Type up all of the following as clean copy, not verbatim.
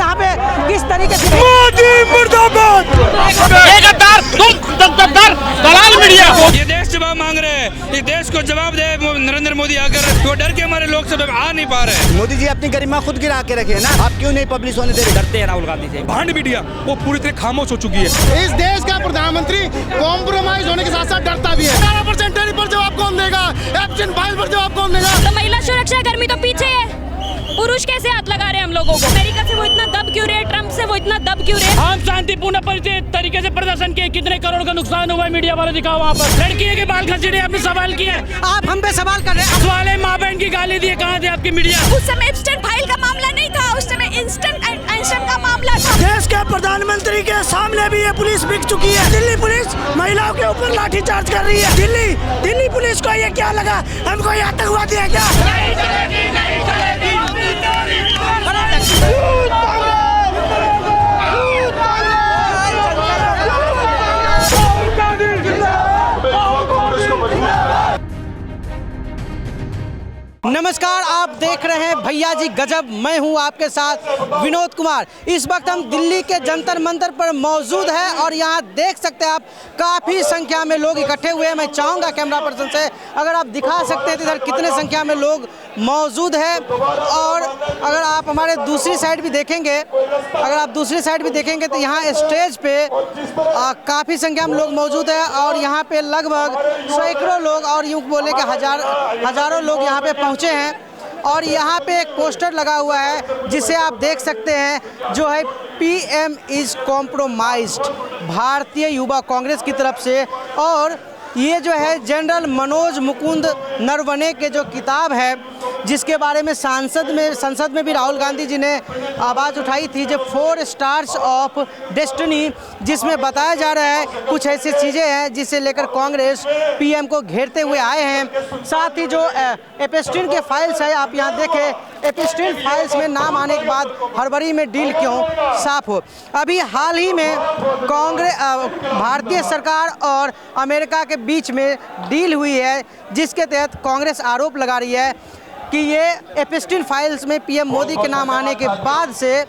यहाँ पे किस तरीके से मोदी मुर्दाबाद। दलाल मीडिया ये देश जवाब मांग रहे हैं, इस देश को जवाब दे नरेंद्र मोदी आकर। वो डर के हमारे लोकसभा में आ नहीं पा रहे। मोदी जी अपनी गरिमा खुद गिरा के रखे ना, आप क्यों नहीं पब्लिश होने दे रहे? डरते हैं राहुल गांधी से। भांड मीडिया वो पूरी तरह खामोश हो चुकी है। इस देश का प्रधानमंत्री कॉम्प्रोमाइज होने के साथ साथ डरता भी है। 11% टैरिफ पर जवाब कौन देगा? एप्शन फाइल पर जवाब कौन देगा? तो महिला सुरक्षा कर्मी तो पीछे है, पुरुष कैसे हाथ लगा रहे हैं हम लोगों को? अमेरिका से वो इतना दब क्यों रहे? ट्रम्प से वो इतना दब क्यों रहे? हम शांतिपूर्ण तरीके से प्रदर्शन किए, कितने करोड़ का नुकसान हुआ मीडिया वाले दिखाओ वहाँ पर। लड़की के बाल खसीड़े, आपने सवाल किए, आप हम पे सवाल कर रहे हैं? सवाल है माँ बहन की गाली दिए, कहाँ थे आपकी मीडिया? उस समय एप्स्टाइन फाइल का मामला नहीं था, उस समय इंस्टेंट एंशन का मामला था। देश के प्रधानमंत्री के सामने भी ये पुलिस बिक चुकी है। दिल्ली पुलिस महिलाओं के ऊपर लाठीचार्ज कर रही है। दिल्ली पुलिस को ये क्या लगा, हमको ये आतंकवादी है क्या? नमस्कार, आप देख रहे हैं भैया जी गजब। मैं हूं आपके साथ विनोद कुमार। इस वक्त हम दिल्ली के जंतर मंतर पर मौजूद हैं और यहां देख सकते हैं आप काफ़ी संख्या में लोग इकट्ठे हुए हैं। मैं चाहूँगा कैमरा पर्सन से अगर आप दिखा सकते हैं तो इधर कितने संख्या में लोग मौजूद हैं। और अगर आप हमारे दूसरी साइड भी देखेंगे तो यहाँ स्टेज पे काफ़ी संख्या में लोग मौजूद हैं और यहाँ पे लगभग सैकड़ों लोग और यूँ बोले कि हजारों लोग यहाँ पे पहुँचे हैं। और यहाँ पे एक पोस्टर लगा हुआ है जिसे आप देख सकते हैं, जो है PM is compromised, Bharatiya Yuva Congress की तरफ से। और ये जो है जनरल मनोज मुकुंद नरवणे के जो किताब है, जिसके बारे में संसद में भी राहुल गांधी जी ने आवाज़ उठाई थी, जो 4 स्टार्स ऑफ डेस्टिनी, जिसमें बताया जा रहा है कुछ ऐसी चीज़ें हैं जिसे लेकर कांग्रेस PM को घेरते हुए आए हैं। साथ ही जो एप्स्टाइन के फाइल्स है, आप यहाँ देखें, एप्स्टाइन फाइल्स में नाम आने के बाद हड़बड़ी में डील क्यों साफ हो। अभी हाल ही में भारतीय सरकार और अमेरिका के बीच में डील हुई है, जिसके तहत कांग्रेस आरोप लगा रही है कि ये एप्स्टाइन फाइल्स में PM मोदी के नाम आने के बाद से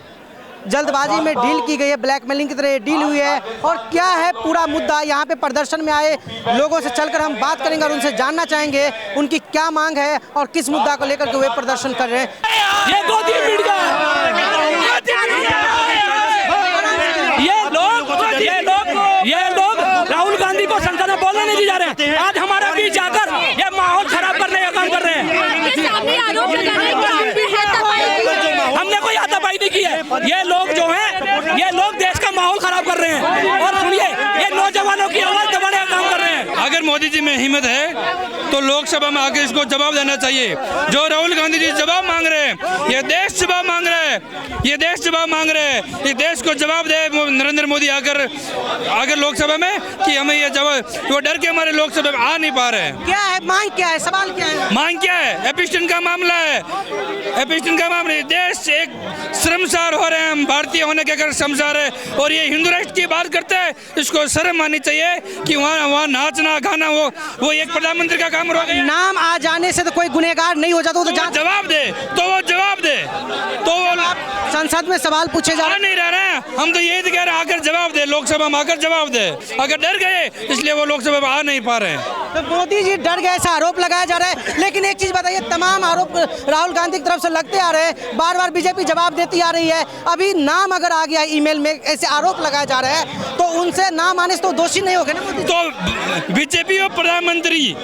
जल्दबाजी में डील की गई है, ब्लैकमेलिंग की तरह डील हुई है। और क्या है पूरा मुद्दा, यहाँ पे प्रदर्शन में आए लोगों से चलकर हम बात करेंगे और उनसे जानना चाहेंगे उनकी क्या मांग है और किस मुद्दा को लेकर के वे प्रदर्शन कर रहे हैं। ये लोग राहुल गांधी को संसद में बोलने नहीं जा रहे हैं। आज हमारा बीच आकर ये माहौल खराब करने का काम कर रहे हैं। हमने कोई हाथापाई नहीं की है। ये लोग जो हैं, ये लोग देश का माहौल खराब कर रहे हैं। और सुनिए, ये नौजवानों की आवाज दबाने का काम कर रहे हैं। अगर मोदी जी में हिम्मत है तो लोकसभा में आकर इसको जवाब देना चाहिए। जो राहुल गांधी जी जवाब मांग रहे हैं, ये देश जवाब मांग रहे हैं, ये देश जवाब मांग रहे हैं। इस देश को जवाब दे नरेंद्र मोदी आकर लोकसभा में कि हमें ये जवाब, वो डर के हमारे लोकसभा में आ नहीं पा रहे हैं। क्या है मांग, क्या है सवाल, क्या है मांग? क्या है? एप्स्टाइन का मामला है, एप्स्टाइन का मामला। देश एक शर्मसार हो रहे हैं, हम भारतीय होने के कारण शर्मसार है। और ये हिंदू राष्ट्र की बात करते हैं, इसको शर्म आनी चाहिए कि वहाँ नाचना गाना वो एक प्रधानमंत्री का काम हो गया। नाम आ जाने से तो कोई गुनहगार नहीं हो जाता, वो तो जवाब दे, तो वो जवाब दे, तो वो संसद में सवाल पूछे जा नहीं रह रहे हैं। हम तो यही कह रहे हैं, आकर जवाब दे, लोकसभा में आकर जवाब दे। अगर डर गए इसलिए वो लोकसभा में आ नहीं पा रहे हैं। तो मोदी जी डर गए ऐसा आरोप लगाया जा रहा है। लेकिन एक चीज बताइए, तमाम आरोप राहुल गांधी की तरफ से लगते आ रहे हैं, बार बार बीजेपी जवाब देती आ रही है। अभी नाम अगर आ गया ईमेल में, ऐसे आरोप लगाया जा रहा है, तो उनसे नाम आने से तो दोषी नहीं हो गए ना मोदी? तो बीजेपी और प्रधानमंत्री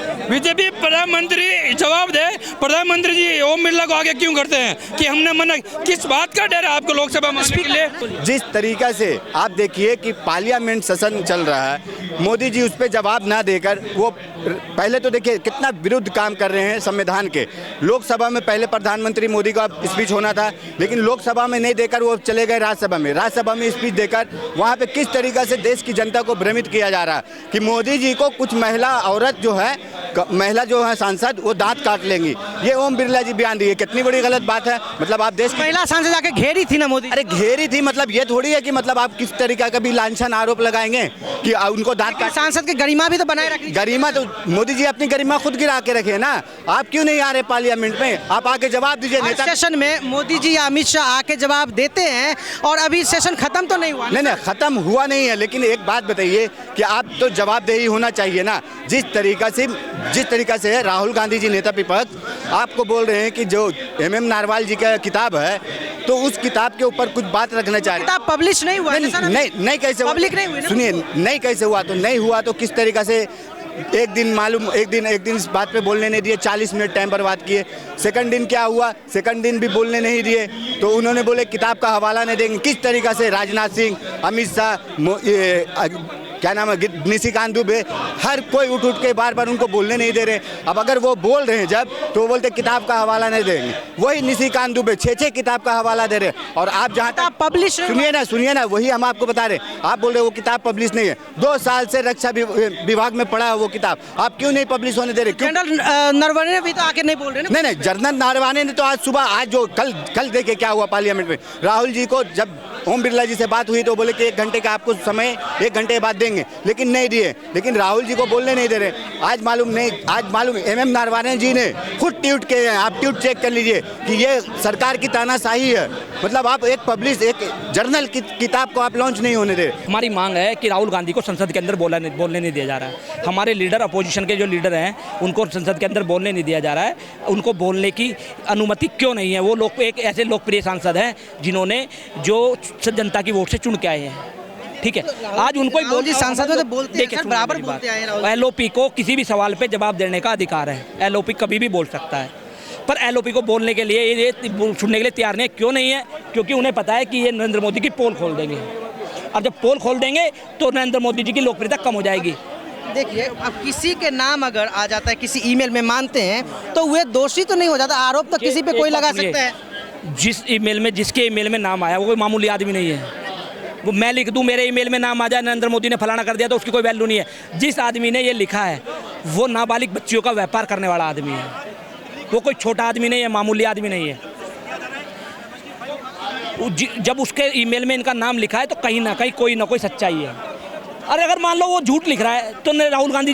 जवाब दे। प्रधानमंत्री जी ओम बिरला को आगे क्यों करते हैं कि हमने मना? किस बात का डर है आपको लोकसभा में आने के लिए? जिस तरीका से आप देखिए कि पार्लियामेंट सेशन चल रहा है, मोदी जी उस पर जवाब ना देकर वो पहले तो देखिए कितना विरुद्ध काम कर रहे हैं संविधान के। लोकसभा में पहले प्रधानमंत्री मोदी का स्पीच होना था, लेकिन लोकसभा में नहीं देकर वो चले गए राज्यसभा में स्पीच देकर वहाँ पे किस तरीका से देश की जनता को भ्रमित किया जा रहा है कि मोदी जी को कुछ महिला औरत जो है महिला जो है सांसद वो दांत काट लेंगी। ये ओम बिरला जी बयान दिए, कितनी बड़ी गलत बात है। मतलब आप देश महिला सांसद जाके घेरी थी ना मोदी। अरे घेरी थी, मतलब ये थोड़ी है कि मतलब आप किस तरीके का भी लांछन आरोप लगाएंगे कि उनको दांत काट। सांसद की गरिमा भी तो बनाए रखी। गरिमा तो मोदी जी अपनी गरिमा खुद गिरा के रखे ना। आप क्यों नहीं आ रहे पार्लियामेंट में? आप आके जवाब दीजिए। नेता सेशन में मोदी जी या अमित शाह आके जवाब देते हैं और अभी सेशन खत्म तो नहीं हुआ। नहीं, खत्म हुआ नहीं है, लेकिन एक बात बताइए कि आप तो जवाबदेही होना चाहिए ना। जिस तरीका से राहुल गांधी जी नेता विपक्ष आपको बोल रहे हैं कि जो MM नारवाल जी का किताब है, तो उस किताब के ऊपर कुछ बात रखना चाह रहे हैं। किताब पब्लिश नहीं हुआ। नहीं कैसे पब्लिक नहीं हुई। सुनिए, नहीं कैसे हुआ तो नहीं हुआ तो किस तरीका से एक दिन इस बात पे बोलने नहीं दिए, 40 मिनट टाइम बर्बाद किए। सेकंड दिन क्या हुआ? सेकंड दिन भी बोलने नहीं दिए, तो उन्होंने बोले किताब का हवाला नहीं देंगे। किस तरीका से राजनाथ सिंह, अमित शाह, क्या नाम है, निशिकांत दुबे, हर कोई उठ के बार उनको बोलने नहीं दे रहे। अब अगर वो बोल रहे हैं जब, तो वो बोलते किताब का हवाला नहीं देंगे। वही निशिकांत दुबे 6 किताब का हवाला दे रहे। और आप जहाँ तक पब्लिश, सुनिए ना, वही हम आपको बता रहे। आप बोल रहे वो किताब पब्लिश नहीं है। 2 साल से रक्षा विभाग में पड़ा है वो किताब, आप क्यों नहीं पब्लिश होने दे रहे? जनरल नरवणे ने भी तो आके नहीं बोल रहे ना। नहीं, जनरल नरवणे ने तो आज सुबह, आज जो कल देखे क्या हुआ पार्लियामेंट में। राहुल जी को जब ओम बिरला जी से बात हुई तो बोले कि 1 घंटे का आपको समय 1 घंटे बाद देंगे, लेकिन नहीं दिए। लेकिन राहुल जी को बोलने नहीं दे रहे। आज मालूम MM नारवाने जी ने खुद ट्वीट किए हैं। आप ट्वीट चेक कर लीजिए कि ये सरकार की तानाशाही है। मतलब आप एक जर्नल की किताब को आप लॉन्च नहीं होने दे। हमारी मांग है कि राहुल गांधी को संसद के अंदर बोलने नहीं दिया जा रहा है। हमारे लीडर, अपोजिशन के जो लीडर हैं, उनको संसद के अंदर बोलने नहीं दिया जा रहा है। उनको बोलने की अनुमति क्यों नहीं है? वो लोग एक ऐसे लोकप्रिय सांसद हैं जिन्होंने जो जनता की वोट से चुन के आए हैं, ठीक है। आज उनको ही सांसद में तो बोलते हैं, बराबर बोलते हैं। LOP को किसी भी सवाल पे जवाब देने का अधिकार है। LOP कभी भी बोल सकता है, पर LOP को बोलने के लिए, ये सुनने के लिए तैयार नहीं। क्यों नहीं है? क्योंकि उन्हें पता है कि ये नरेंद्र मोदी की पोल खोल देंगे, और जब पोल खोल देंगे तो नरेंद्र मोदी जी की लोकप्रियता कम हो जाएगी। देखिए, अब किसी के नाम अगर आ जाता है, किसी ईमेल में मानते हैं, तो वे दोषी तो नहीं हो जाता। आरोप तो किसी पे कोई लगा सकता है। जिसके ईमेल में नाम आया वो कोई मामूली आदमी नहीं है। वो मैं लिख दूं, मेरे ईमेल में नाम आ जाए, नरेंद्र मोदी ने फलाना कर दिया, तो उसकी कोई वैल्यू नहीं है। जिस आदमी ने ये लिखा है वो नाबालिग बच्चियों का व्यापार करने वाला आदमी है। वो कोई छोटा आदमी नहीं है, मामूली आदमी नहीं है। जब उसके ईमेल में इनका नाम लिखा है तो कहीं ना कहीं कोई ना कोई सच्चाई है। अरे अगर मान लो वो झूठ लिख रहा है तो राहुल गांधी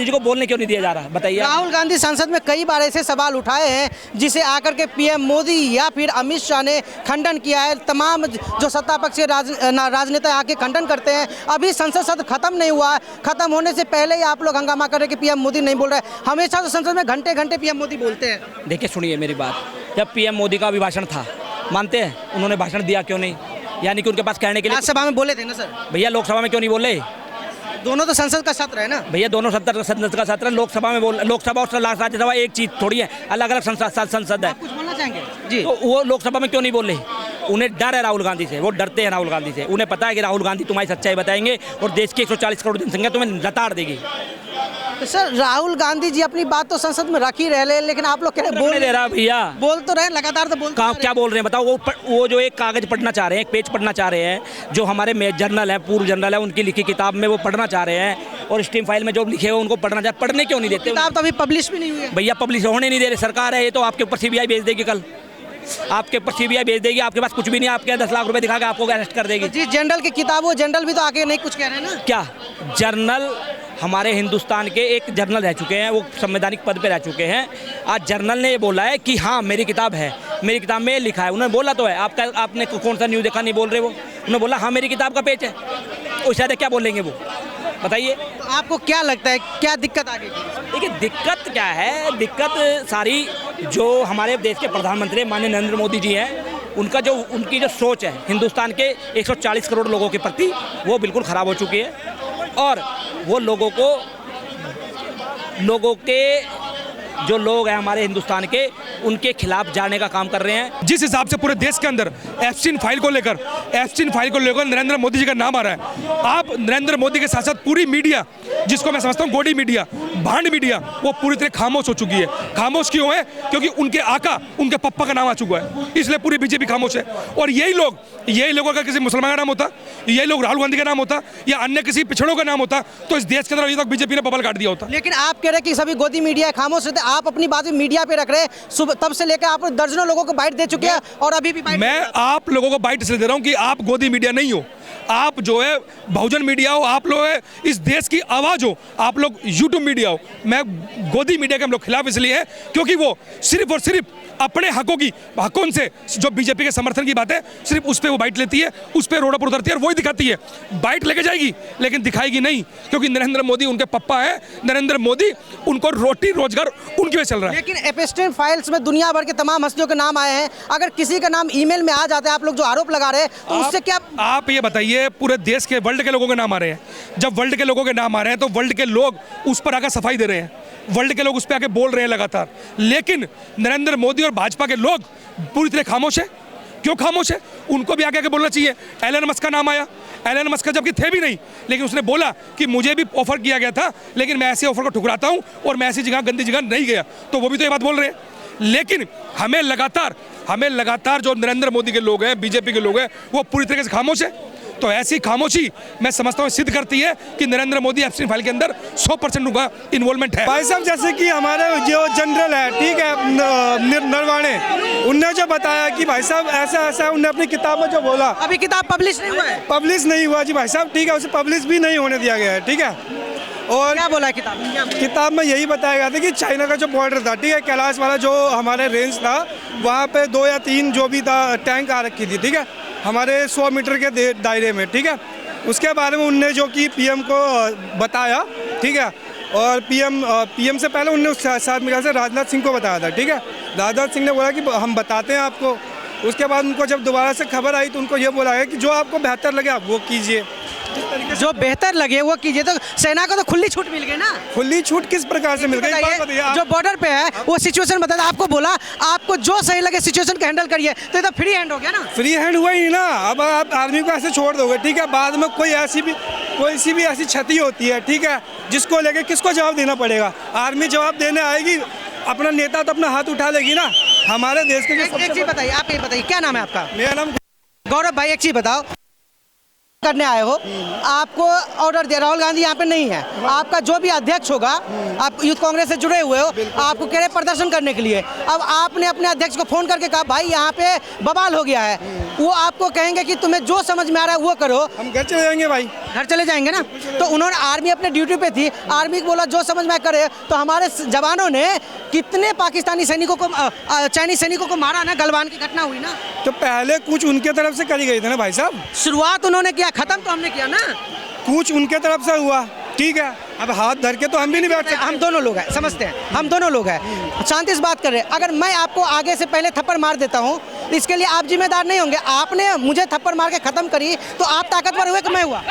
जी को बोलने क्यों नहीं दिया जा रहा है? बताइए। राहुल गांधी संसद में कई बार ऐसे सवाल उठाए हैं जिसे आकर के PM मोदी या फिर अमित शाह ने खंडन किया है। तमाम जो सत्ता पक्ष के राजनेता आके खंडन करते हैं। अभी संसद सत्र खत्म नहीं हुआ है। खत्म होने से पहले ही आप लोग हंगामा कर रहे हैं कि PM मोदी नहीं बोल रहे। हमेशा तो संसद में घंटे PM मोदी बोलते हैं। देखिए, सुनिए मेरी बात। जब PM मोदी का अभिभाषण था, मानते हैं उन्होंने भाषण दिया क्यों नहीं? यानी कि उनके पास कहने के लिए सभा में बोले थे ना सर। भैया लोकसभा में क्यों नहीं बोले? दोनों तो संसद का सत्र है ना भैया, दोनों संसद का सत्र। लोकसभा में लोकसभा और राज्यसभा एक चीज थोड़ी है, अलग अलग संसद है। कुछ बोलना चाहेंगे जी? तो वो लोकसभा में क्यों नहीं बोले? उन्हें डर है राहुल गांधी से, वो डरते हैं राहुल गांधी से। उन्हें पता है कि राहुल गांधी तुम्हारी सच्चाई बताएंगे और देश की 140 करोड़ जनसंख्या तुम्हें लताड़ देगी। तो सर, राहुल गांधी जी अपनी बात तो संसद में रख ही रहे, लेकिन आप लोग बोल दे रहा भैया। बोल तो रहे, लगातार तो बोल। क्या बोल रहे हैं बताओ? वो जो एक कागज पढ़ना चाह रहे हैं, एक पेज पढ़ना चाह रहे हैं, जो हमारे जनरल है, पूर्व जनरल है, उनकी लिखी किताब में वो पढ़ना चाह रहे हैं, और स्टीम फाइल में जो लिखे हुए उनको पढ़ने क्यों नहीं देते? किताब तो अभी पब्लिश भी नहीं हुई है भैया। पब्लिश होने नहीं दे रहे। सरकार है ये, तो आपके ऊपर CBI भेज देगी। कल आपके ऊपर CBI भेज देगी। आपके पास कुछ भी नहीं, आपके 10 लाख रुपए दिखा के आपको अरेस्ट कर देगी। जी, जनरल की किताब, वो जनरल भी तो आके नहीं कुछ कह रहे हैं ना। क्या जनरल हमारे हिंदुस्तान के एक जनरल रह चुके हैं, वो संवैधानिक पद पे रह चुके हैं। आज जनरल ने ये बोला है कि हाँ मेरी किताब है, मेरी किताब में ये लिखा है। उन्होंने बोला तो है। आपने कौन सा न्यूज़ देखा? नहीं बोल रहे वो। उन्होंने बोला हाँ मेरी किताब का पेज है। उससे ज़्यादा क्या बोलेंगे वो? बताइए। तो आपको क्या लगता है, क्या दिक्कत आ गई? देखिए, दिक्कत क्या है? दिक्कत सारी जो हमारे देश के प्रधानमंत्री माननीय नरेंद्र मोदी जी हैं, उनकी जो सोच है हिंदुस्तान के 140 करोड़ लोगों के प्रति, वो बिल्कुल ख़राब हो चुकी है। और वो लोगों के जो लोग हैं हमारे हिंदुस्तान के, उनके खिलाफ जाने का काम कर रहे हैं। जिस हिसाब से पूरे देश के अंदर एप्स्टीन फाइल को लेकर नरेंद्र मोदी जी का नाम आ रहा है। आप नरेंद्र मोदी के साथ साथ पूरी मीडिया, जिसको मैं समझता हूँ गोडी मीडिया, भांड मीडिया वो पूरी तरह खामोश हो चुकी है। खामोश क्यों है? क्योंकि उनके आका, उनके पप्पा का नाम आ चुका है, इसलिए पूरी बीजेपी खामोश है। और यही लोग अगर किसी मुसलमान का नाम होता, यही लोग राहुल गांधी का नाम होता या अन्य किसी पिछड़ों का नाम होता, तो इस देश के अंदर अभी तक बीजेपी ने बबल काट दिया होता। लेकिन आप कह रहे हैं कि सभी गोदी मीडिया खामोश रहते, आप अपनी बात मीडिया पे रख रहे हैं। तब से लेकर आप दर्जनों लोगों को बाइट दे चुके हैं और अभी भी मैं आप लोगों को बाइट इसलिए दे रहा हूं कि आप गोदी मीडिया नहीं हो, आप जो है बहुजन मीडिया हो, आप लोग है इस देश की आवाज़ हो, आप लोग यूट्यूब मीडिया हो। मैं गोदी मीडिया के हम लोग खिलाफ इसलिए है क्योंकि वो सिर्फ और सिर्फ अपने हकों से जो बीजेपी के समर्थन की बात है, सिर्फ उस पर वो बाइट लेती है, उस पर रोड पर उतरती है और वही दिखाती है। बाइट लेके जाएगी लेकिन दिखाएगी नहीं, क्योंकि नरेंद्र मोदी उनके पप्पा है, नरेंद्र मोदी उनको रोटी रोजगार उनकी वजह चल रहा है। लेकिन एपिस्टीन फाइल्स में दुनिया भर के तमाम हस्तियों के नाम आए हैं, अगर किसी का नाम ईमेल में आ जाता है, आप लोग जो आरोप लगा रहे हैं, तो उससे क्या आप ये बताइए, पूरे देश के वर्ल्ड के लोगों के नाम आ रहे हैं। जब वर्ल्ड के लोगों के नाम आ रहे हैं तो वर्ल्ड के लोग उस पर आकर सफाई दे रहे हैं, वर्ल्ड के लोग उस पर आके बोल रहे हैं लगातार। लेकिन नरेंद्र मोदी और भाजपा के लोग पूरी तरह खामोश है। क्यों खामोश है? उनको भी आके बोलना चाहिए। एलन मस्क का नाम आया, एलन मस्क का जबकि थे भी नहीं, लेकिन उसने बोला कि मुझे भी ऑफर किया गया था, लेकिन मैं ऐसे ऑफर को ठुकराता हूं और मैं ऐसी जगह गंदी जगह नहीं गया। तो वो भी तो ये बात बोल रहे हैं। लेकिन हमें लगातार जो नरेंद्र मोदी के लोग हैं, बीजेपी के लोग हैं, वो पूरी तरीके से खामोश है। तो ऐसी खामोशी मैं समझता हूँ सिद्ध करती है कि नरेंद्र मोदी एप्सिन फाइल के अंदर 100% उनका इन्वॉल्वमेंट है। भाई साहब, जैसे कि हमारे जो जनरल है, ठीक है, नरवाणे, उनने जो बताया कि भाई साहब ऐसा ऐसा, उनने अपनी किताब में जो बोला, अभी किताब पब्लिश नहीं हुआ है? पब्लिश नहीं हुआ जी भाई साहब, ठीक है, उसे पब्लिश भी नहीं होने दिया गया है, ठीक है। और क्या बोला है किताब में यही बताया गया था कि चाइना का जो बॉर्डर था, ठीक है, कैलाश वाला जो हमारे रेंज था, वहाँ पे 2 या 3 जो भी था टैंक आ रखी थी, ठीक है, हमारे 100 मीटर के दायरे में, ठीक है। उसके बारे में उनने जो कि पीएम को बताया, ठीक है, और पीएम से पहले उनने उस साथ मेरे से राजनाथ सिंह को बताया था, ठीक है। राजनाथ सिंह ने बोला कि हम बताते हैं आपको। उसके बाद उनको जब दोबारा से खबर आई तो उनको ये बोला है कि जो आपको बेहतर लगे आप वो कीजिए, जो बेहतर लगे वो कीजिए। तो सेना को तो खुली छूट मिल गई ना? खुली छूट किस प्रकार से मिल गई? जो बॉर्डर पे है वो सिचुएशन बताया, आपको बोला आपको जो सही लगे सिचुएशन को हैंडल करिए, तो ये तो फ्री हैंड हो गया ना? फ्री हैंड हुआ ही नहीं ना। अब आप आर्मी को ऐसे छोड़ दोगे, ठीक है, बाद में कोई सी भी ऐसी क्षति होती है, ठीक है, जिसको लेके किसको जवाब देना पड़ेगा? आर्मी जवाब देने आएगी, अपना नेता तो अपना हाथ उठा लेगी ना। हमारे देश के एक चीज बताइए, आप ये बताइए, क्या नाम है आपका? मेरा नाम गौरव भाई। एक चीज बताओ, करने आए हो, आपको ऑर्डर दिया, राहुल गांधी यहाँ पे नहीं है, आपका जो भी अध्यक्ष होगा, आप यूथ कांग्रेस से जुड़े हुए हो, आपको कह रहे प्रदर्शन करने के लिए। अब आपने अपने अध्यक्ष को फोन करके कहा भाई यहाँ पे बवाल हो गया है, वो आपको कहेंगे कि तुम्हें जो समझ में आ रहा है वो करो। हम घर चले जाएंगे भाई, घर चले जाएंगे ना? तो उन्होंने, आर्मी अपने ड्यूटी पे थी, आर्मी को बोला जो समझ में करे। तो हमारे जवानों ने कितने पाकिस्तानी सैनिकों को, चाइनीज सैनिकों को मारा ना, गलवान की घटना हुई ना। तो पहले कुछ उनके तरफ से करी गई थी ना भाई साहब, शुरुआत उन्होंने किया, खत्म तो हमने किया ना। कुछ उनके तरफ से हुआ, ठीक है। अब हाथ धर के तो हम भी नहीं बैठ सकते। हम दोनों लोग हैं, समझते हैं, हम दोनों लोग हैं, शांति से बात कर रहे हैं। अगर मैं आपको आगे से पहले थप्पड़ मार देता हूं, इसके लिए आप जिम्मेदार नहीं होंगे। आपने मुझे थप्पड़ मार के खत्म करी, तो आप ताकतवर हुए कि मैं हुआ?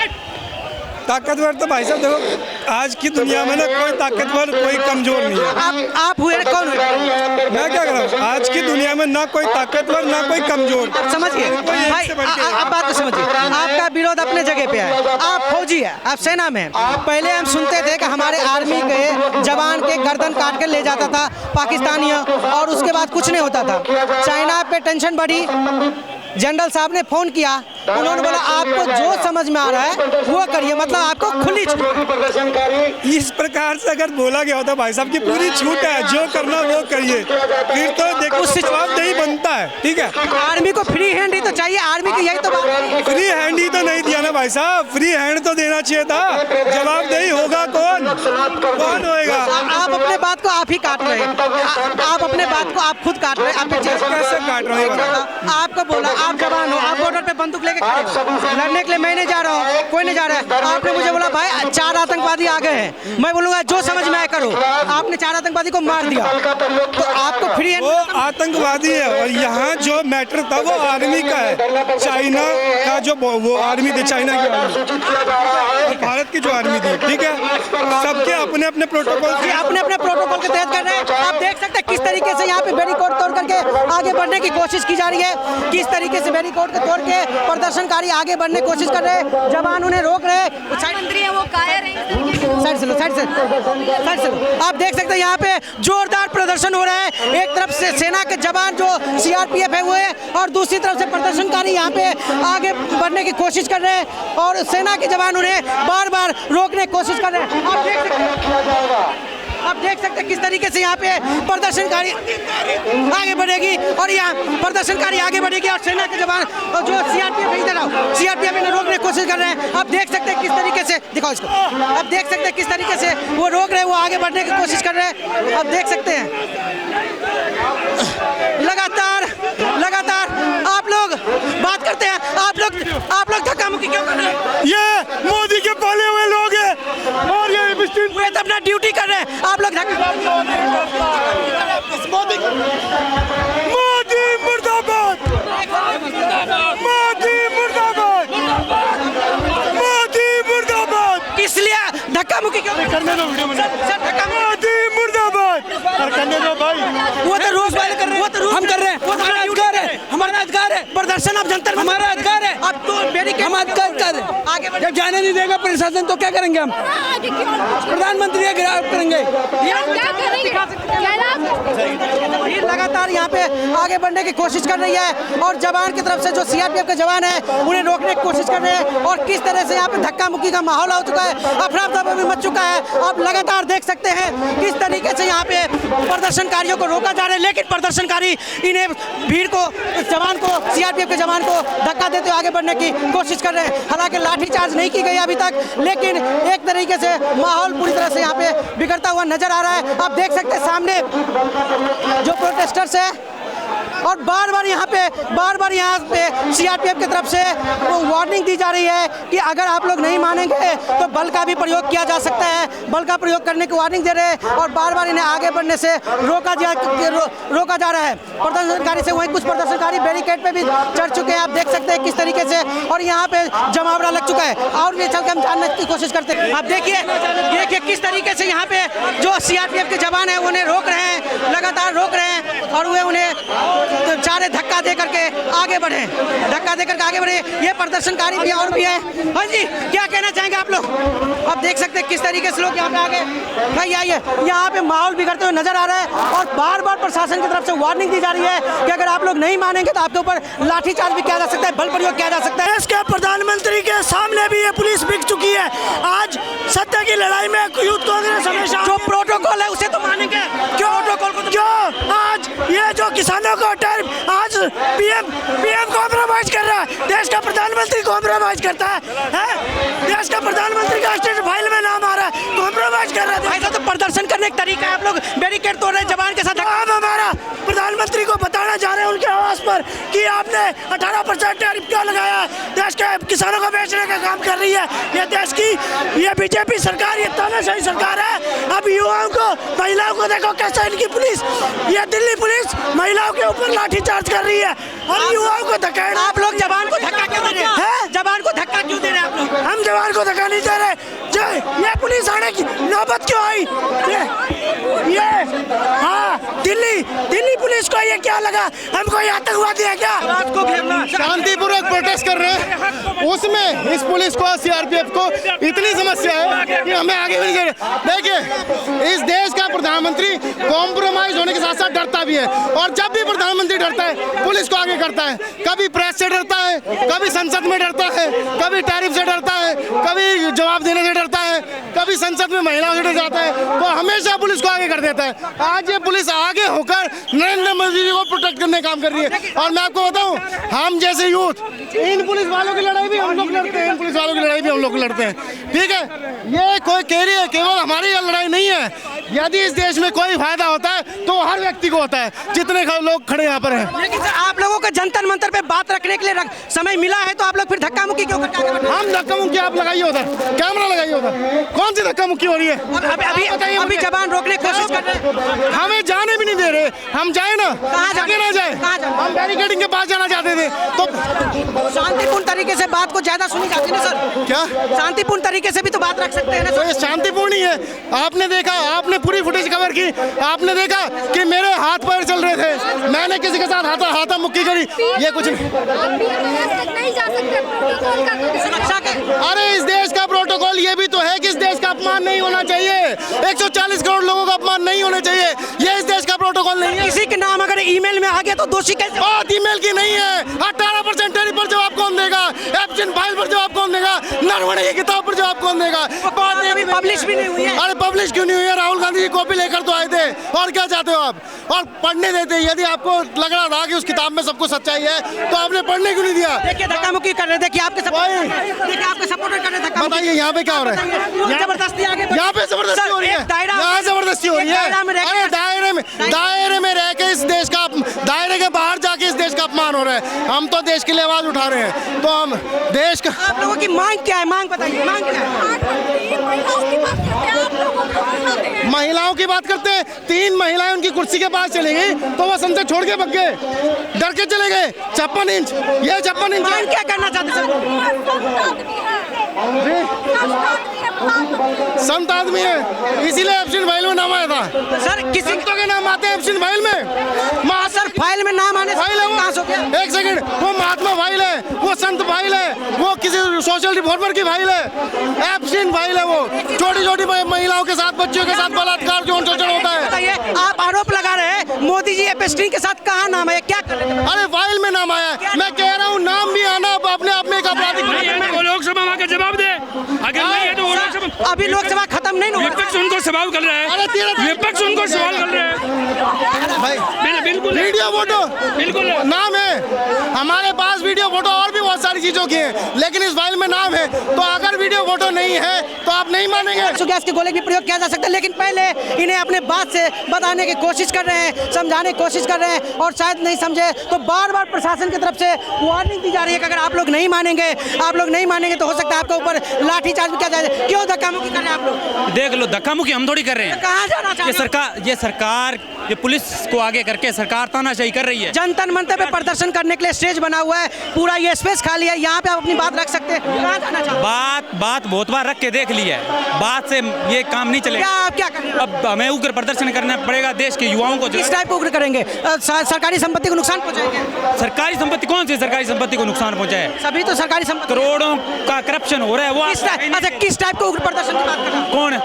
ताकतवर तो भाई साहब देखो, आज की दुनिया में ना कोई ताकतवर कोई कमजोर नहीं है। आप हुए, कौन हुए? मैं क्या कर रहा हूँ, आज की दुनिया में ना कोई ताकतवर ना कोई कमजोर। समझिए भाई, आप बात को समझिए, आपका विरोध अपने जगह पे है, आप फौजी है, आप सेना में हैं। पहले हम सुनते थे कि हमारे आर्मी के जवान के गर्दन काट के ले जाता था पाकिस्तानियों, और उसके बाद कुछ नहीं होता था। चाइना पे टेंशन बढ़ी, जनरल साहब ने फोन किया, उन्होंने बोला आपको जो समझ में आ रहा है वो करिए, मतलब आपको खुली छूट। इस प्रकार से अगर बोला गया होता भाई साहब की पूरी छूट है, जो करना वो करिए, फिर तो देखो जवाबदेही बनता है, ठीक है। आर्मी को फ्री हैंड ही तो चाहिए, आर्मी की यही तो बात है। फ्री हैंड ही तो नहीं दिया ना भाई साहब, फ्री हैंड तो देना चाहिए था। जवाबदेही होगा कौन होएगा? आप अपने बात को आप ही काट रहे हैं, आप अपने बात को आप खुद काट रहे हैं। आप कैसे काट रहे हैं? आपको बोला आप जवान हो, आप बॉर्डर पे बंदूक लेके खड़े हो, लड़ने के लिए मैं नहीं जा रहा हूँ, कोई नहीं जा रहा है। आपने मुझे बोला भाई 4 आतंकवादी आ गए हैं, मैं बोलूँगा जो समझ में आए करो। आपने 4 आतंकवादी को मार दिया, तो आपको फ्री हैंड? वो आतंकवादी है, और यहाँ जो मैटर था वो आर्मी का है। चाइना का जो वो आर्मी थी, चाइना की आर्मी, भारत की जो आर्मी थी, ठीक है, सबके अपने अपने प्रोटोकॉल, अपने अपने प्रोटोकॉल के तहत कर रहे हैं। आप देख सकते हैं किस तरीके तरीके से यहाँ पे बैरिकेड तोड़ करके आगे बढ़ने की कोशिश की जा रही है, किस तरीके से बैरिकेड को तोड़ के प्रदर्शनकारी आगे बढ़ने की कोशिश कर रहे हैं, जवान उन्हें रोक रहे हैं। मंत्री है वो कायर है। साइड से लो, साइड से लो। आप देख सकते हैं यहाँ पे जोरदार प्रदर्शन हो रहा है। एक तरफ से सेना के जवान जो सीआरपीएफ है वो है, और दूसरी तरफ से प्रदर्शनकारी यहाँ पे आगे बढ़ने की कोशिश कर रहे हैं और सेना के जवान उन्हें बार बार रोकने की कोशिश कर रहे हैं। आप देख सकते हैं किस तरीके से यहाँ पे प्रदर्शनकारी आगे बढ़ेगी और यहाँ प्रदर्शनकारी आगे बढ़ेगी और सेना के जवान और जो सीआरपीएफ इधर आओ, सीआरपीएफ इन्हें रोकने की कोशिश कर रहे हैं। आप देख सकते हैं किस तरीके से, दिखाओ इसको, आप देख सकते हैं किस तरीके से वो रोक रहे हैं, वो आगे बढ़ने की कोशिश कर रहे हैं। आप देख सकते हैं लगातार आप लोग बात करते हैं, आप लोग धक्का मुक्की क्यों कर रहे हैं? ये मोदी के पाले हुए लोग हैं और ये वो तो अपना ड्यूटी कर रहे हैं, आप लोग मोदी मुर्दाबाद, मोदी मुर्दाबाद, मोदी मुर्दाबाद। इसलिए धक्का मुक्की क्यों करने दो वीडियो में, मोदी मुर्दाबाद करने दो भाई। वो तो रोज वाले कर रहे हैं, वो तो हम कर रहे हैं, वो हमारा अधिकार है, हमारा अधिकार है। प्रदर्शन अब जनता हमारा अधिकार है, अब तो हम अधिकार कर आगे जब जाने नहीं देगा प्रशासन तो क्या करेंगे हम? प्रधानमंत्री का गिरफ्तार करेंगे। ये लगातार यहाँ पे आगे बढ़ने की कोशिश कर रही है और जवान की तरफ से जो सीआरपीएफ के जवान है उन्हें रोकने की कोशिश कर रहे हैं और किस तरह से यहाँ पे धक्का मुक्की का माहौल हो चुका है, अफरा तफरी मच चुका है। आप लगातार देख सकते हैं किस तरीके से यहाँ पे प्रदर्शनकारियों को रोका जा रहा है, लेकिन प्रदर्शनकारी इन्हें भीड़ को, जवान को, सीआरपीएफ के जवान को धक्का देते हुए आगे बढ़ने की कोशिश कर रहे हैं। हालांकि लाठीचार्ज नहीं की गई अभी तक, लेकिन एक तरीके से माहौल पूरी तरह से यहाँ पे बिगड़ता हुआ नजर आ रहा है। आप देख सकते हैं सामने जो प्रोटेस्टर्स है और बार बार यहाँ पे सीआरपीएफ की तरफ से वो वार्निंग दी जा रही है कि अगर आप लोग नहीं मानेंगे तो बल का भी प्रयोग किया जा सकता है, बल का प्रयोग करने की वार्निंग दे रहे हैं और बार बार इन्हें आगे बढ़ने से रोका जा रहा है। प्रदर्शनकारी से वहीं कुछ प्रदर्शनकारी बैरिकेड पे भी चढ़ चुके हैं, आप देख सकते हैं किस तरीके से, और यहाँ पे जमावड़ा लग चुका है और भी चल के हम जानने की कोशिश करते हैं। आप देखिए किस तरीके से यहाँ पे जो सीआरपीएफ के जवान है उन्हें रोक रहे हैं, लगातार रोक रहे हैं और वे उन्हें चारे धक्का दे करके आगे बढ़े, ये प्रदर्शनकारी भी और भी है। हाँ जी, क्या कहना चाहेंगे आप लोग? आप देख सकते हैं किस तरीके से लोग यहाँ पे आगे भाई आइए, यहाँ पे माहौल बिगड़ते हुए नजर आ रहा है और बार बार प्रशासन की तरफ से वार्निंग दी जा रही है कि अगर आप लोग नहीं मानेंगे तो आपके ऊपर लाठीचार्ज भी किया जा सकता है, बल प्रयोग किया जा सकता है। इसके प्रधानमंत्री के सामने भी ये पुलिस बिक चुकी है। आज सत्ता की लड़ाई में यूथ कांग्रेस हमेशा जो प्रोटोकॉल है उसे तो मानेंगे, प्रोटोकॉल को जो आज ये जो किसानों को आज पीएम कॉम्प्रोमाइज कर रहा है, देश का प्रधानमंत्री कॉम्प्रोमाइज करता है, देश का प्रधानमंत्री का स्टेट फाइल में नाम आ रहा है, कॉम्प्रोमाइज कर रहा है। ऐसा तो प्रदर्शन करने का तरीका है, आप लोग बैरिकेड तोड़ रहे हैं जवान के साथ। हम हमारा प्रधानमंत्री को बताना चाह रहे हैं उनके आवाज पर कि आपने 18% टैरिफ क्यों लगाया है, देश के किसानों को बेचने का काम कर रही है ये देश की ये बीजेपी सरकार, ये तानाशाही सरकार है। अब युवाओं को, महिलाओं को देखो कैसे इनकी पुलिस, ये दिल्ली पुलिस महिलाओं के ऊपर लाठीचार्ज कर रही है और युवाओं को धक्का। आप लोग जवान को धक्का क्यों दे रहे हैं? जवान को धक्का क्यों दे रहे हैं आप लोग? हम जवान को धक्का नहीं दे रहे, ये पुलिस आने की नौबत क्यों आई? ये हाँ, दिल्ली पुलिस को ये क्या लगा, हमको आतंकवादी है क्या? शांतिपूर्वक प्रोटेस्ट कर रहे हैं, उसमें इस पुलिस को, सीआरपीएफ को इतनी समस्या है कि हमें आगे भी नहीं दे रहे। देखिए, इस देश का प्रधानमंत्री कॉम्प्रोमाइज होने के साथ साथ डरता भी है और जब भी प्रधानमंत्री डरता है पुलिस को आगे करता है। कभी प्रेस से डरता है, कभी संसद में डरता है, कभी टैरिफ से डरता है, कभी जवाब देने से डरता है, कभी संसद में महिलाओं से डर जाता है, वो हमेशा पुलिस को आगे कर देता है। आज ये पुलिस आगे होकर नरेंद्र मोदी जी को प्रोटेक्ट करने का काम कर रही है और मैं आपको बताऊं, हम जैसे यूथ इन पुलिस वालों की लड़ाई भी हम लोग लड़ते हैं, इन पुलिस वालों की लड़ाई भी हम लोग लड़ते हैं, ठीक है। ये कोई कह रही है केवल हमारी लड़ाई नहीं है, यदि इस देश में कोई फायदा होता है तो हर व्यक्ति को होता है, जितने लोग खड़े यहाँ पर हैं। लेकिन सर, आप लोगों को जंतर मंतर पे बात रखने के लिए समय मिला है तो आप लोग फिर धक्का मुक्की क्यों करते हैं? हम धक्का मुक्की आप लगाइए उधर, कैमरा लगाइए उधर, कौन सी धक्का मुक्की हो रही है? अभी जवान रोकने की कोशिश कर रहे हैं, हमें जाने भी नहीं दे रहे। हम जाए ना, कहाँ जाए? हम बैरिकेडिंग के पास जाना चाहते थे तो शांतिपूर्ण तरीके से बात को ज्यादा सुनी जाती है ना सर? क्या शांतिपूर्ण तरीके से भी तो बात रख सकते हैं ना? तो ये शांतिपूर्ण ही है। आपने देखा, आपने पूरी फुटेज कवर की, आपने देखा कि मेरे हाथ पर मुक्की करी, ये कुछ नहीं। नहीं जा सकते प्रोटोकॉल का सुरक्षा के। अरे इस देश का प्रोटोकॉल ये भी तो है कि इस देश का अपमान नहीं होना चाहिए। 140 करोड़ लोगों का अपमान नहीं होना चाहिए, ये इस देश का प्रोटोकॉल नहीं है। किसी के नाम अगर ईमेल में आ गया तो दोषी कैसे? बात ईमेल की नहीं है। 18% टैरिफ पर जवाब कौन देगा? एप्सिन फाइल पर जवाब कौन देगा? नरवणे की किताब पर जवाब कौन देगा? बात अभी पब्लिश भी नहीं हुई है। अरे पब्लिश क्यों नहीं हुई है? राहुल गांधी जी कॉपी लेकर तो आए थे, और क्या चाहते हो आप? और पढ़ने देते, यदि आपको लग रहा था कि उस किताब में सब कुछ सच्चाई है तो आपने पढ़ने क्यों नहीं दिया? देखिए धक्का मुक्की कर रहे थे कि आपके सपोर्टर कर रहे थे। बताइए यहाँ पे क्या हो रहा है? जबरदस्ती आगे यहाँ पे जबरदस्ती हो रही है, यहाँ जबरदस्ती हो रही है। अरे दायरे में रह के इस देश का, दायरे के बाहर जाके इस देश का अपमान हो रहा है। हम तो देश के लिए आवाज उठा रहे हैं, तो हम देश का। आप लोगों की मांग क्या है? मांग बताइए, मांग क्या है? महिलाओं की बात करते हैं। 3 महिलाएं उनकी कुर्सी के पास चली गई तो वो संसद छोड़ के भाग गए, डर के चले गए। 56 इंच, ये 56 इंच मांग क्या करना चाहते संत आदमी है, इसीलिए एब्सेंट फाइल में नाम आया था। सर किसी संतों के नाम आते हैं एब्सेंट फाइल में। सर फाइल में नाम आने फाइल है वो, कहाँ से हो गया? एक सेकंड, वो महात्मा फाइल है, वो संत फाइल है, वो किसी सोशल रिफॉर्मर की फाइल है, एब्सेंट फाइल है। वो छोटी छोटी महिलाओं के साथ, बच्चों के साथ बलात्कार जो शोषण होता है। बताइए, आप आरोप लगा रहे हैं मोदी जी एपस्टीन के साथ कहाँ नाम है? क्या कर रहे हैं? अरे फाइल में नाम आया है, मैं कह रहा हूँ नाम भी आना अपने आप में एक आपराधिक। वो लोकसभा में आके जवाब दे, अगर नहीं है तो वो लोकसभा, अभी लोकसभा खत्म नहीं हुआ। विपक्ष उनको सवाल कर रहा है, विपक्ष उनको सवाल कर रहा है। भाई बिल्कुल वीडियो फोटो बिल्कुल नाम है हमारे पास, वीडियो फोटो और भी बहुत सारी चीजों की है, लेकिन इस फाइल में नाम है। तो अगर वीडियो फोटो नहीं है तो आप नहीं मानेंगे। गैस के गोले भी प्रयोग किया जा सकता है, लेकिन पहले इन्हें अपने बात से बताने की कोशिश कर रहे हैं, समझाने की कोशिश कर रहे हैं, और शायद नहीं समझे तो बार बार प्रशासन की तरफ से वार्निंग दी जा रही है कि अगर आप लोग नहीं मानेंगे, तो हो सकता है आपके ऊपर लाठी चार्ज भी किया जाए। क्यों धक्का मुक्की कर रहे हैं आप लोग? देख लो, धक्का मुक्की हम थोड़ी कर रहे हैं। कहाँ जाना चाहते हैं? ये सरकार ये पुलिस को आगे करके सरकार तानाशाही कर रही है। जनता मंच पे प्रदर्शन करने के लिए स्टेज बना हुआ है, पूरा ये स्पेस खाली है, यहाँ पे आप अपनी बात रख सकते हैं। कहाँ जाना चाहते हैं? बात बहुत बार रख के देख ली है, बात से ये काम नहीं चलेगा। आप क्या करेंगे? अब हमें उग्र प्रदर्शन करना पड़ेगा देश के युवाओं को। किस टाइप को उग्र करेंगे? सरकारी संपत्ति को नुकसान पहुंचाएंगे? सरकारी संपत्ति, कौन सी सरकारी संपत्ति को नुकसान पहुंचाए? सभी तो सरकारी संपत्ति, करोड़ों का करप्शन हो रहा है। वो अच्छा, किस टाइप को उग्र प्रदर्शन की बात कर रहे हैं? कौन,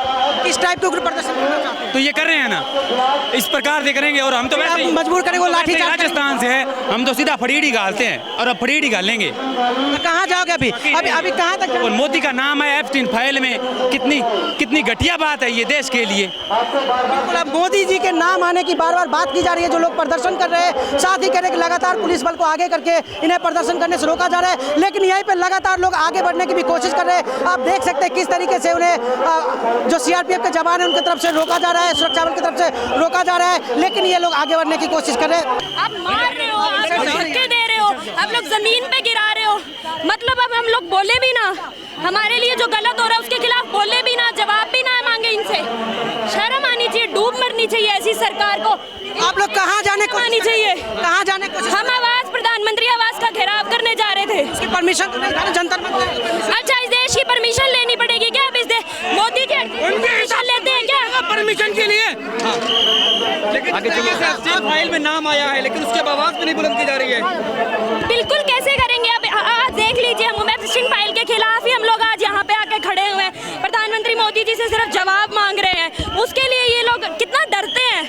किस टाइप के उग्र प्रदर्शन करना चाहते हैं? तो ये कर रहे हैं ना, इस प्रकार से करेंगे। और हम तो वैसे ही मजबूर करेंगे, वो लाठी चार्ज राजस्थान से है, हम तो सीधा फड़ीडी गालते हैं और अब फड़ीडी गालेंगे। कहाँ जाओगे अभी? अभी कहाँ तक? और मोदी का नाम है एप्स्टीन फाइल में, कितनी घटिया बात है ये देश के लिए। बिल्कुल, अब मोदी जी के नाम आने की बार बार बात की जा रही है। जो लोग प्रदर्शन कर रहे हैं, साथ ही कह रहे हैं कि लगातार पुलिस बल को आगे करके इन्हें प्रदर्शन करने से रोका जा रहा है, लेकिन यहीं पे लगातार लोग आगे बढ़ने की भी कोशिश कर रहे हैं। आप देख सकते हैं किस तरीके से उन्हें जो सीआरपीएफ के जवान है उनकी तरफ से रोका जा रहा है, सुरक्षा बल की तरफ से रोका जा रहा है, लेकिन ये लोग आगे बढ़ने की कोशिश कर रहे हैं। आप मार रहे हो, आप धक्के दे रहे हो, आप लोग जमीन पे गिरा रहे हो। मतलब अब हम लोग बोले भी ना, हमारे लिए जो गलत हो रहा है उसके खिलाफ बोले भी ना, जवाब भी ना मांगे इनसे। शर्म आनी चाहिए, डूब मरनी चाहिए ऐसी सरकार को। आप लोग कहाँ जाने को आनी चाहिए? कहाँ जाने को? हम आवाज, प्रधानमंत्री आवास का घेराव करने जा रहे थे। इसकी परमिशन तो नहीं था जनता मंच। अच्छा, इस देश की परमिशन लेनी पड़ेगी क्या? अब इस मोदी के परमिशन लेते हैं क्या? परमिशन के लिए फाइल में नाम आया है, लेकिन उसके आवाज भी नहीं बुलंद की जा रही है। बिल्कुल, कैसे करेंगे? अब आज देख लीजिए, हम एप्स्टीन फाइल के खिलाफ ही हम लोग आज यहाँ पे आके खड़े हुए हैं। प्रधानमंत्री मोदी जी से सिर्फ जवाब मांग रहे हैं, उसके लिए ये लोग कितना डरते हैं।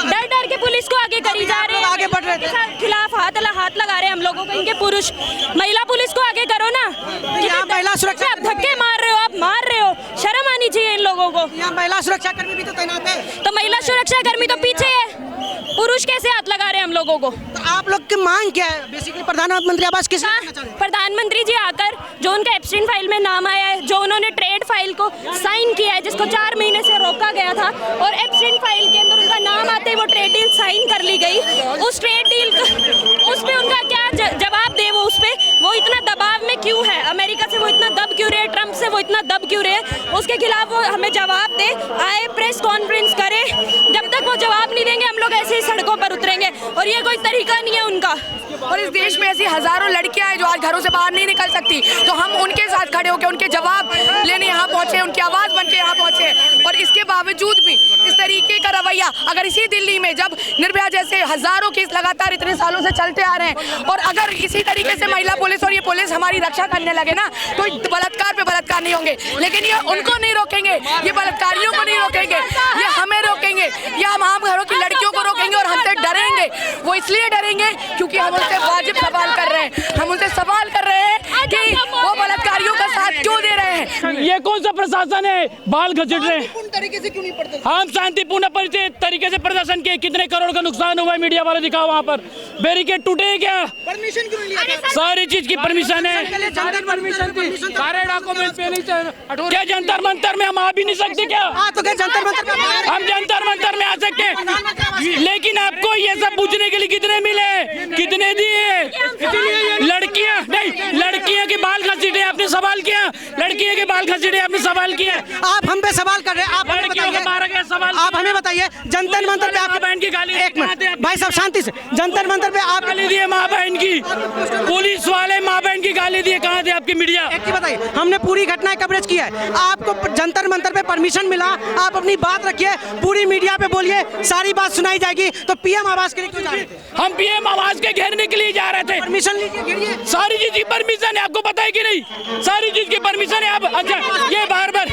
डर डर के पुलिस को आगे करी जा रहे हैं, आगे बढ़ रहे हैं, खिलाफ हाथ लगा रहे हैं हम लोगों को। इनके पुरुष, महिला पुलिस को आगे करो ना। यहाँ महिला सुरक्षा, आप धक्के मार रहे हो, आप मार रहे हो, शर्म आनी चाहिए इन लोगों को। यहाँ महिला सुरक्षा कर्मी भी तो तैनात है। तो महिला सुरक्षा कर्मी तो पीछे है, पुरुष कैसे हाथ लगा रहे हैं हम लोगों को? तो आप लोग की मांग क्या है? बेसिकली प्रधानमंत्री आवास किस? प्रधानमंत्री जी आकर, जो उनका एप्स्टीन फाइल में नाम आया है, जो उन्होंने ट्रेड फाइल को साइन किया है, जिसको 4 महीने से रोका गया था, और एप्स्टीन फाइल के अंदर उनका नाम आते ही वो ट्रेड डील साइन कर ली गई। उस ट्रेड डील उस पे उनका क्या जवाब दे? वो उस पे वो इतना दबाव में क्यों है? अमेरिका से वो इतना दब क्यों रहे? ट्रंप से वो इतना दब क्यों रहे हैं, उसके खिलाफ वो हमें जवाब दे, आए प्रेस कॉन्फ्रेंस करे। जब तक वो जवाब नहीं देंगे हम लोग ऐसे ही सड़कों पर उतरेंगे और ये कोई तरीका नहीं है उनका। और इस देश में ऐसी हजारों लड़कियां हैं जो आज घरों से बाहर नहीं निकल सकती, तो हम उनके साथ खड़े होकर उनके जवाब लेने यहाँ पहुंचे, उनकी आवाज़ बन के यहाँ पहुंचे। और इसके बावजूद भी इस तरीके का रवैया अगर इसी दिल्ली में जब निर्भया जैसे हजारों केस लगातार इतने सालों से चलते आ रहे हैं और अगर इसी तरीके से महिला पुलिस और ये पुलिस हमारी रक्षा करने लगे ना, तो बलात्कार पे बलात्कार नहीं होंगे। लेकिन ये उनको नहीं रोकेंगे, ये बलात्कारियों को नहीं रोकेंगे, ये हमें रोकेंगे, ये हम आम घरों की लड़कियों को रोकेंगे और हमसे डरेंगे। वो इसलिए डरेंगे क्योंकि हम उनसे वाजिब सवाल कर रहे हैं, हम उनसे सवाल कर रहे हैं कि वो बलात्कारियों का साथ क्यों दे रहे हैं। ये कौन सा प्रशासन है, बाल घसीट रहे हैं। तरीके से क्यों नहीं पढ़ते? हम शांतिपूर्ण तरीके से प्रदर्शन किए, कितने करोड़ का नुकसान हुआ है, मीडिया वाले दिखाओ वहाँ पर। बैरिकेड टूटे क्या? परमिशन क्यों नहीं लिया? सारी चीज की परमिशन है, परमिशन थी, सारे डॉक्यूमेंट पहले से। क्या जंतर मंतर में हम आ भी नहीं सकते क्या? तो क्या जंतर मंतर हम जंतर मंतर में आ सकते हैं, लेकिन आपको ये सब पूछने के लिए कितने मिले, कितने दिए? लड़कियां नहीं, लड़कियां के बाल घसीटे आपने सवाल किया, लड़कियों के बाल घसीटे आपने सवाल किया। आप हम पे सवाल कर रहे हैं, आप हमें बताइए जंतर मंतर पे आप बहन की गाली, एक मिनट भाई साहब शांति से, जंतर मंतर पे आप गाली दिए माँ बहन की, पुलिस वाले माँ बहन की गाली दिए, कहाँ थे आपकी मीडिया? एक ही बताइए, हमने पूरी घटना कवरेज किया है, आपको जंतर मंतर पे परमिशन मिला, आप अपनी बात रखिए, पूरी मीडिया पे बोलिए, सारी बात सुनाई जाएगी। तो पीएम आवास के लिए क्यों जा रहे थे? हम पीएम आवास के घेरने के लिए जा रहे थे। परमिशन लीजिए, सारी चीज की परमिशन है, आपको पता है कि नहीं? सारी चीज की परमिशन है। आप अच्छा ये बार बार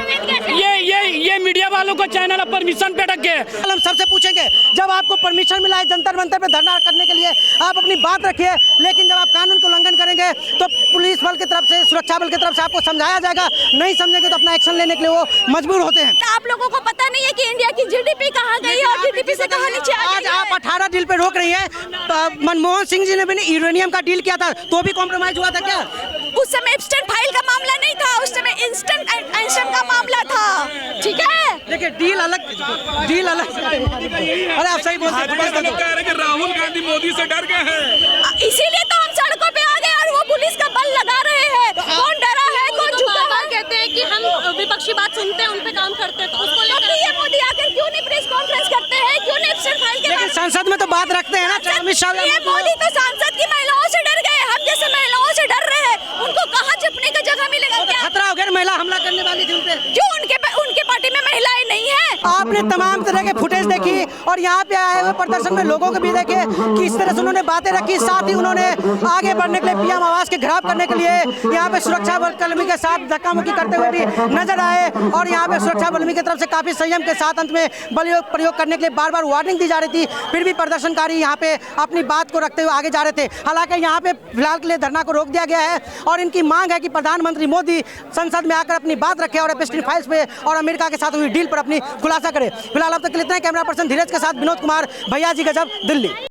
ये मीडिया वालों को चैनल परमिशन पे अटक गए। हम सबसे पूछेंगे, जब आपको परमिशन मिला है जंतर मंतर पे धरना करने के लिए, आप अपनी बात रखिए, लेकिन जब आप कानून का उल्लंघन करेंगे तो पुलिस बल की तरफ से, सुरक्षा बल की तरफ से आपको समझाया जाएगा, नहीं समझेंगे तो अपना एक्शन लेने के लिए वो मजबूर होते हैं। आप लोगों को पता नहीं है कि इंडिया की जीडीपी कहाँ गई और जीडीपी से कहाँ नीचे आ गई आज आप 18 डील पे रोक रही है। मनमोहन सिंह जी ने भी यूरेनियम का डील किया था, तो भी कॉम्प्रोमाइज हुआ था क्या? उस समय एप्स्टाइन फाइल का मामला नहीं था, उस समय इंस्टेंट एक्शन का मामला था, ठीक है? देखिए डील अलग। अरे आप सही बोलते हैं, राहुल गांधी मोदी से डर गए हैं, इसीलिए तो हम सड़कों पे आ गए और वो पुलिस का बल लगा रहे हैं। कौन डरा है, कौन झुका है? कहते हैं कि हम विपक्षी बात सुनते हैं, उन पे काम करते हैं, तो उसको लेकर ये मोदी आकर क्यों नहीं प्रेस कॉन्फ्रेंस करते हैं, क्यों नहीं एप्स्टाइन फाइल के बारे में? संसद में तो बात रखते हैं ना अमित शाह। ये मोदी तो सांसद की महिलाओं से डर गए, हम जैसे महिलाओं से डर रहे हैं, उनको कहाँ छिपने का जगह मिलेगा? क्या खतरा हो गया? महिला हमला करने वाली थी उन पे, क्यों उनके पार्टी में महिलाएं नहीं है? आपने तमाम तरह के फुटेज देखी और यहाँ पे आए हुए प्रदर्शन में लोगों को भी देखे, किस तरह से उन्होंने बातें रखी, साथ ही उन्होंने आगे बढ़ने के लिए पीएम आवास के घेराव करने के लिए यहाँ पे सुरक्षा बल कर्मी के साथ धक्का-मुक्की करते हुए भी नजर आए और यहाँ पे सुरक्षा बल की तरफ से काफी संयम के साथ अंत में बल प्रयोग करने के लिए बार बार वार्निंग दी जा रही थी, फिर भी प्रदर्शनकारी यहाँ पे अपनी बात को रखते हुए आगे जा रहे थे। हालांकि यहाँ पे फिलहाल के लिए धरना को रोक दिया गया है और इनकी मांग है कि प्रधानमंत्री मोदी संसद में आकर अपनी बात रखे और एप्स्टाइन फाइल्स पे और अमेरिका के साथ हुई डील पर अपनी खुलासा करे। फिलहाल अब तक के लिए इतना। कैमरा पर्सन धीरज के साथ विनोद कुमार, भैया जी गजब, दिल्ली।